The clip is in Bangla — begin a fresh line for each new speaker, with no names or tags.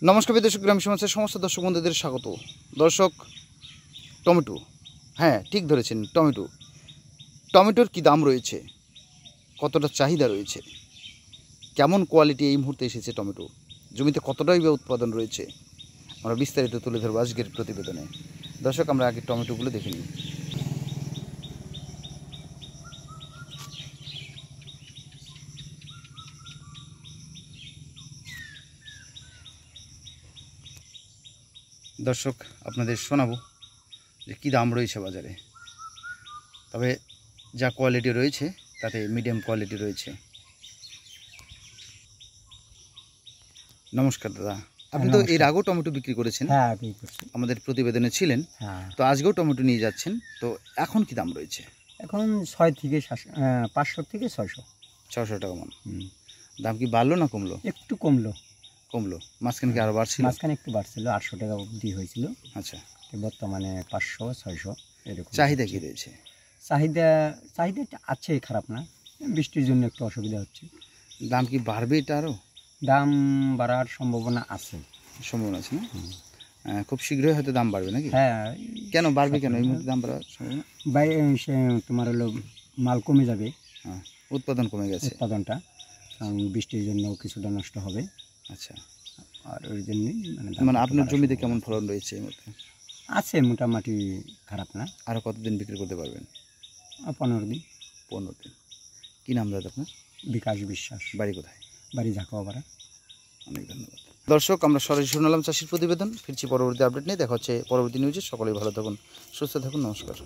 নমস্কার দর্শক, গ্রামীণ সমাজের সমস্ত দর্শক বন্ধুদের স্বাগত। দর্শক, টমেটো, হ্যাঁ ঠিক ধরেছেন, টমেটোর কী দাম রয়েছে, কতটা চাহিদা রয়েছে, কেমন কোয়ালিটি এই মুহূর্তে এসেছে টমেটো, জমিতে কতটাই বা উৎপাদন রয়েছে, আমরা বিস্তারিত তুলে ধরবো আজকের প্রতিবেদনে। দর্শক, আমরা আগে টমেটোগুলো দেখে নিই। দর্শক, আপনাদের শোনাবো যে কী দাম রয়েছে বাজারে। তবে যা কোয়ালিটি রয়েছে তাতে মিডিয়াম কোয়ালিটি রয়েছে। নমস্কার দাদা, আপনি তো এর আগেও টমেটো বিক্রি করেছেন।
হ্যাঁ,
আমাদের প্রতিবেদনে ছিলেন।
হ্যাঁ,
তো আজকেও টমেটো নিয়ে যাচ্ছেন, তো এখন কি দাম রয়েছে?
এখন 6 থেকে 500 থেকে 600।
600 টাকা মন। দাম কি বাড়লো না কমলো?
একটু কমলো।
মাঝখানে কি আরও বাড়ছিল?
মাঝখানে একটু বাড়ছিল, 800 টাকা অবধি হয়েছিল।
আচ্ছা,
বর্তমানে 500 600 এরকম।
চাহিদা কি রয়েছে?
চাহিদা আছে, খারাপ না। বৃষ্টির জন্য একটু অসুবিধা হচ্ছে।
দাম কি বাড়বে এটা আরও?
দাম বাড়ার সম্ভাবনা আছে।
সম্ভাবনা আছে না? খুব শীঘ্রই হয়তো দাম বাড়বে নাকি?
হ্যাঁ।
কেন বাড়বে, কেন এই মুহূর্তে দাম বাড়ার সম্ভাবনা?
বাইরে তোমার হলো মাল কমে যাবে।
হ্যাঁ, উৎপাদন কমে গেছে।
উৎপাদনটা বৃষ্টির জন্য কিছুটা নষ্ট হবে।
আচ্ছা,
আর ওই জন্যই
মানে আপনার জমিতে কেমন ফলন রয়েছে এই মুহূর্তে?
আছে, মোটামুটি খারাপ না।
আরও কতদিন বিক্রি করতে পারবেন?
15 দিন।
15 দিন। কী নাম দাদা আপনার?
বিকাশ বিশ্বাস।
বাড়ি কোথায়?
বাড়ি ঝাঁকুয়াপাড়া।
অনেক ধন্যবাদ। দর্শক, আমরা সরাসরি শুনলাম চাষির প্রতিবেদন। ফিরছি পরবর্তী আপডেট নিয়ে। দেখা হচ্ছে পরবর্তী নিউজে। সকলেই ভালো থাকুন, সুস্থ থাকুন। নমস্কার।